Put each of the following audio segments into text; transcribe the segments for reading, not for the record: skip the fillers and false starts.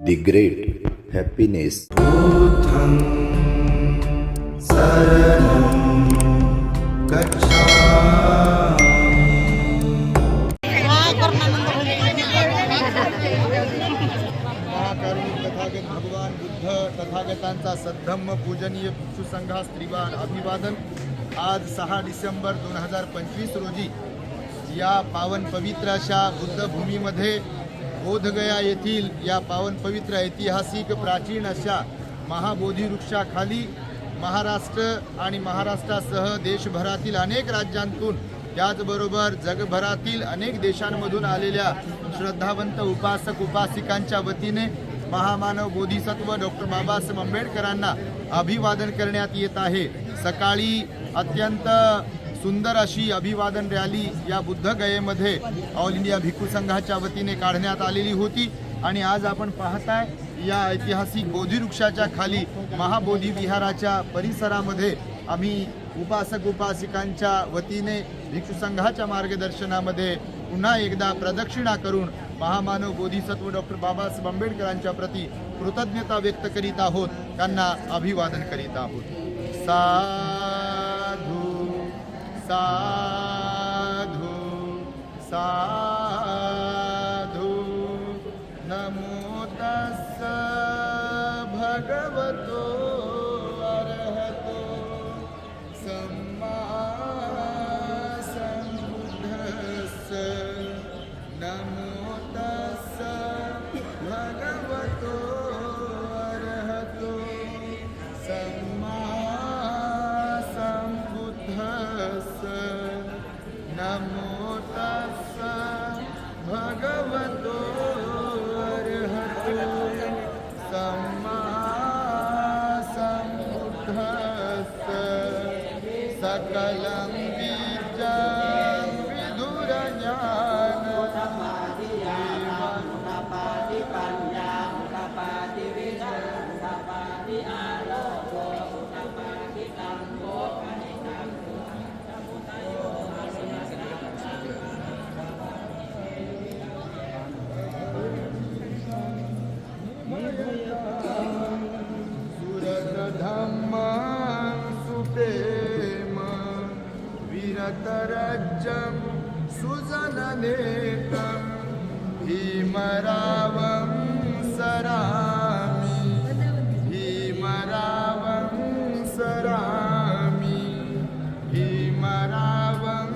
The Great Happiness. बुद्धं शरणं गच्छामि। महाकारुणिक तथागत भगवान बुद्ध तथागतांचा सद्धम्म पूजनीय भिक्षू संघास त्रिवार अभिवादन। आज 6 डिसेंबर 2025 रोजी या पावन पवित्र अशा बुद्धभूमीमध्ये बोधगया येथील या पावन पवित्र ऐतिहासिक प्राचीन अशा महाबोधी वृक्षाखाली महाराष्ट्र आणि महाराष्ट्रासह देशभरातील अनेक राज्यांतून त्याचबरोबर जगभरातील अनेक देशांमधून आलेल्या श्रद्धावंत उपासक उपासिकांच्या वतीने महामानव बोधिसत्व डॉक्टर बाबासाहेब आंबेडकरांना अभिवादन करण्यात येत आहे। सकाळी अत्यंत सुंदर अशी अभिवादन रॅली या बुद्धगयेमध्ये ऑल इंडिया भिक्खू संघाच्या वतीने काढण्यात आलेली होती आणि आज आपण पाहताय या ऐतिहासिक बोधिवृक्षाच्या खाली महाबोधी विहाराच्या परिसरामध्ये आम्ही उपासक उपासिकांच्या वतीने भिक्षू संघाच्या मार्गदर्शनामध्ये पुन्हा एकदा प्रदक्षिणा करून महामानव बोधिसत्व डॉक्टर बाबासाहेब आंबेडकरांच्या प्रती कृतज्ञता व्यक्त करीत आहोत, त्यांना अभिवादन करीत आहोत। साधू साधु साधु नमो तस्स भगवतो अरहतो सम्मा सम्बुद्धस्स नमो तस्स भगवतो अरहतो सम्मा नमो तस्स भगवतो अरहतो सम्मा सम्बुद्धस्स सकलं बीजं विदुरज्ञानं धम्मं सुप्रेम वीरतरज्जं सुजननेत्रं भीमरावं सरामि भीमरावं सरामि भीमरावं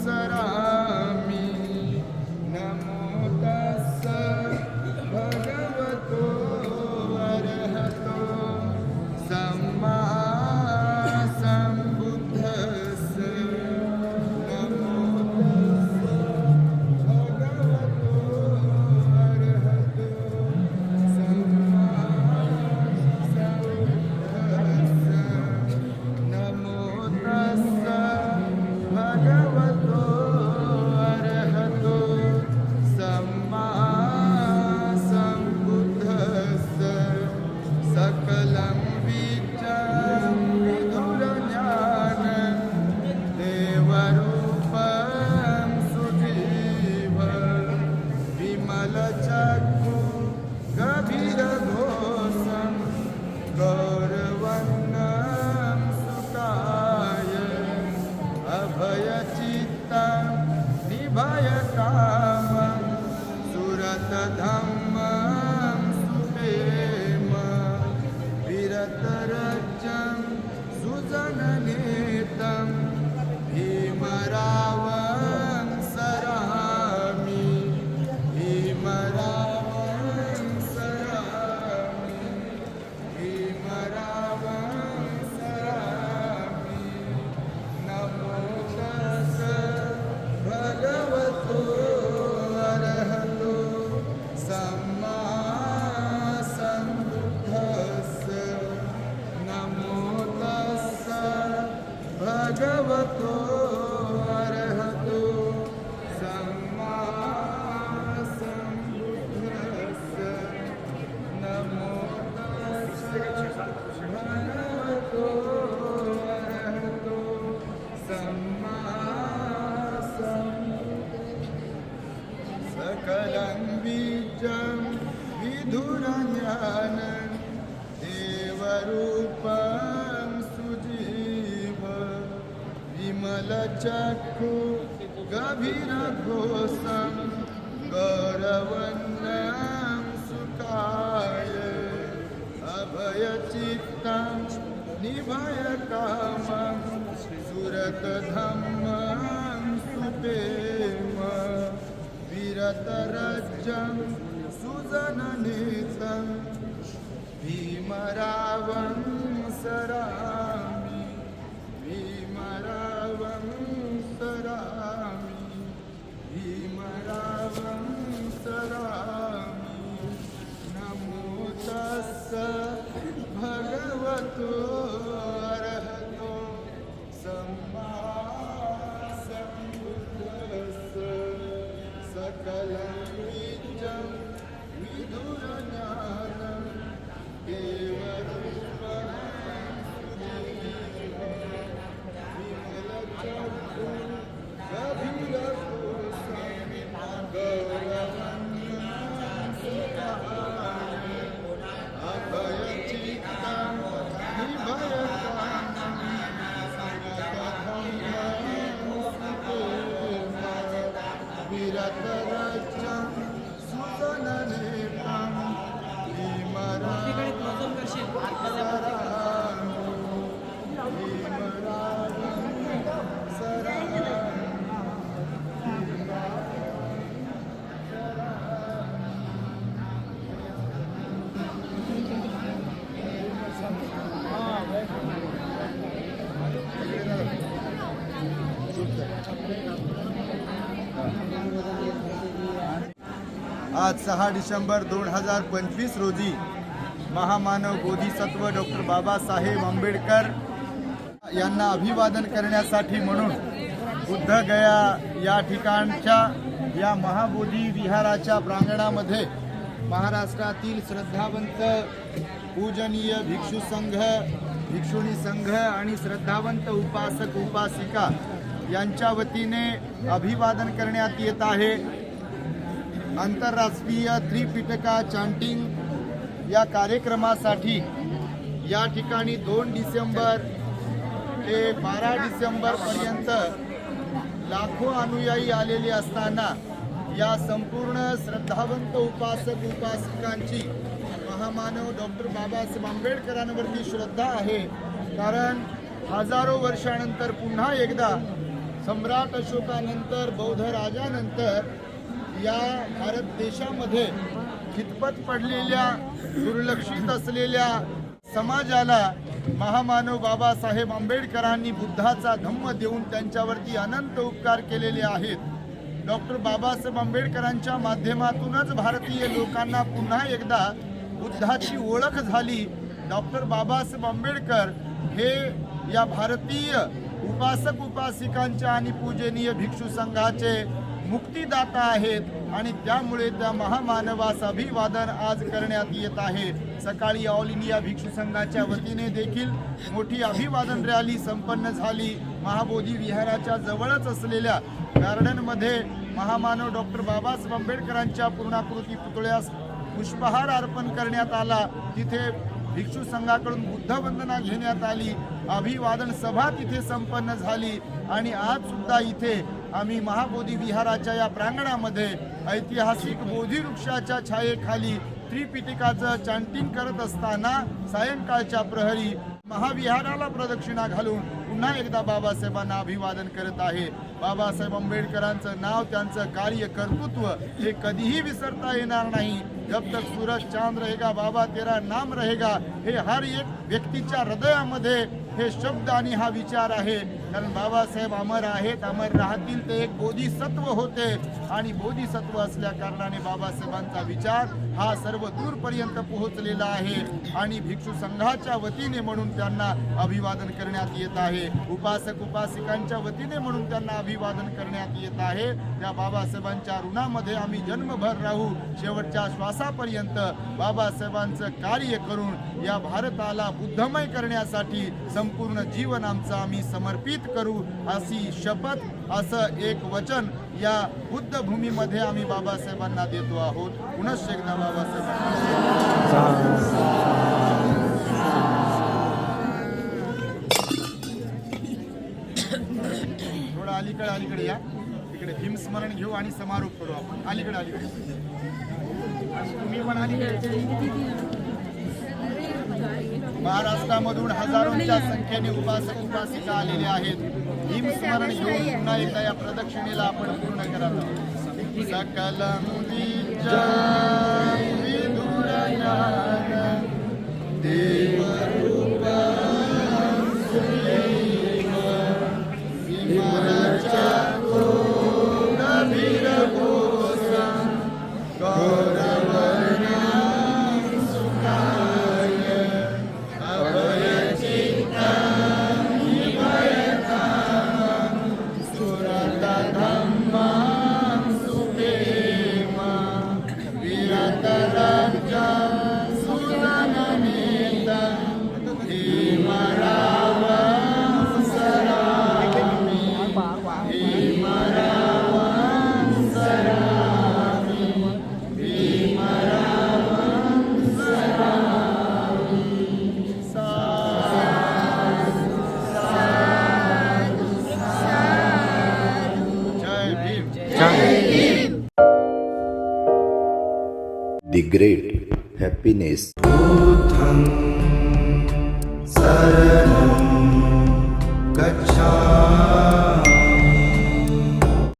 सरामि नमो तस्स भगवतो अरहतो सम्मा सम्बुद्धस्स नमो तस्स भगवतो अरहतो सम्मा सम्बुद्धस्स नमो तस्स भगवतो अरहतो सम्मा सम्बुद्धस्स सकलं देवरूपं सुजीव विमलचक्षु गभीरघोषं गौरवन्नं सुताय अभयचित्तं निभयकामं सुरतधम्मं सुप्रेम वीरतरज्जं सुजननेतं भीमरावं सरामि भीमरावं सरामि भीमरावं सरामि नमो तस्स भगवतो अरहतो सम्मा सम्बुद्धस्स नमो तस्स भगवतो अरहतो सम्मा सम्बुद्धस्स नमो तस्स भगवतो अरहतो सम्मा सकलं बीजं विधुरं ज्ञान देवरूपं सुजीव विमलचक्षु गभीरघोषं गौरवन्नं सुखाय अभयचित्तं निभयकामं सुरतधम्मं सुप्रेम विरतरजं सुजननीतं भीमरावं सरामि भीमरावं सरामि भीमरावं सरामि नमो तस्स भगवतो अरहतो सम्मा सम्बुद्धस्स सकलं विद्यं विदुरज्ञानं देवरूपं विमलचक्षु गभीरकोशं गौरवन्नं सुखाय अभयचित्तं निभयकामं विरतरजं सुजननेत्रं भीमरावं सरामि भीमरावं सरामि आज 6 डिसेंबर 2025 रोजी महामानव बोधिसत्व डॉक्टर बाबासाहेब आंबेडकर यांना अभिवादन करण्यासाठी म्हणून बुद्धगया या ठिकाणच्या या महाबोधी विहाराच्या प्रांगणामध्ये महाराष्ट्रातील श्रद्धावंत पूजनीय भिक्षू संघ भिक्षुणी संघ आणि श्रद्धावंत उपासक उपासिका यांच्या वतीने अभिवादन करण्यात येत आहे. आंतरराष्ट्रीय त्रिपिटका चांटिंग या कार्यक्रमासाठी या ठिकाणी 2 डिसेंबर ते 12 डिसेंबर पर्यंत लाखो अनुयायी आलेले असताना या संपूर्ण श्रद्धावंत उपासक उपासिकांची महामानव डॉक्टर बाबासाहेब आंबेडकरांवरती श्रद्धा आहे. कारण हजारो वर्षानंतर पुन्हा एकदा सम्राट अशोकानंतर बौद्ध राजानंतर या भारत देशामध्ये खितपत पडलेल्या दुर्लक्षित असलेल्या समाजाला महामानव बाबासाहेब आंबेडकरांनी बुद्धाचा धम्म देऊन त्यांच्यावरती अनंत उपकार केलेले आहेत. डॉक्टर बाबासाहेब आंबेडकरांच्या माध्यमातूनच भारतीय लोकांना पुन्हा एकदा बुद्धाची ओळख झाली. डॉक्टर बाबासाहेब आंबेडकर हे या भारतीय उपासक उपासिकांच्या आणि पूजनीय भिक्षू संघाचे मुक्तिदाता आहेत आणि त्यामुळे त्या महामानवास अभिवादन आज करण्यात येत आहे. सकाळी ऑल इंडिया भिक्षू संघाच्या वतीने देखील मोठी अभिवादन रॅली संपन्न झाली. महाबोधी विहाराच्या जवळच असलेल्या गार्डनमध्ये महामानव डॉक्टर बाबासाहेब आंबेडकरांच्या पूर्णाकृती पुतळ्यास पुष्पहार अर्पण करण्यात आला. तिथे भिक्षू संघाकडून बुद्धवंदना घेण्यात आली. अभिवादन सभा तिथे संपन्न झाली आणि आज सुद्धा इथे आम्ही महाबोधी विहाराच्या या प्रांगणामध्ये ऐतिहासिक बोधी वृक्षाच्या छायेखाली त्रिपिटकाचं चांटिंग करत असताना सायंकाळच्या प्रहरी महाविहाराला प्रदक्षिणा घालून पुन्हा एकदा बाबासाहेबांना अभिवादन करत आहे. बाबासाहेब आंबेडकरांचं नाव, त्यांचं कार्य, कर्तृत्व हे कधीही विसरता येणार नाही. जब तक सूरज चांद रहेगा बाबा तेरा नाम रहेगा, हे हर एक व्यक्तीच्या हृदयामध्ये हे शब्द आणि हा विचार आहे. कारण बाबासाहेब अमर आहेत, अमर राहतील. ते एक बोधिसत्व होते आणि बोधिसत्व असल्या कारणाने बाबासाहेबांचा विचार हा सर्व दूरपर्यंत पोहोचलेला आहे आणि भिक्षू संघाच्या वतीने म्हणून त्यांना अभिवादन करण्यात येत आहे. उपासक उपासिकांच्या वतीने म्हणून त्यांना अभिवादन करण्यात येत आहे. त्या बाबासाहेबांच्या ऋणामध्ये आम्ही जन्मभर राहू. शेवटच्या श्वासापर्यंत बाबासाहेबांचं कार्य करून या भारताला बुद्धमय करण्यासाठी संपूर्ण जीवन आमचं आम्ही समर्पित करू, अशी शपथ, असं एक वचन या बुद्ध भूमीमध्ये आम्ही बाबासाहेबांना देतो आहोत. पुनश्च एकदा बाबासाहेबांना थोडं अलीकडे या. इकडे भीमस्मरण घेऊ आणि समारोप करू आपण. अलीकडे तुम्ही पण अलीकडे. महाराष्ट्रामधून हजारोंच्या संख्येने उपासक उपासिका आलेले आहेत. भीमस्मरण घेऊन पुन्हा एकदा या प्रदक्षिणेला आपण पूर्ण करावं. सकल The great happiness. गच्छामि.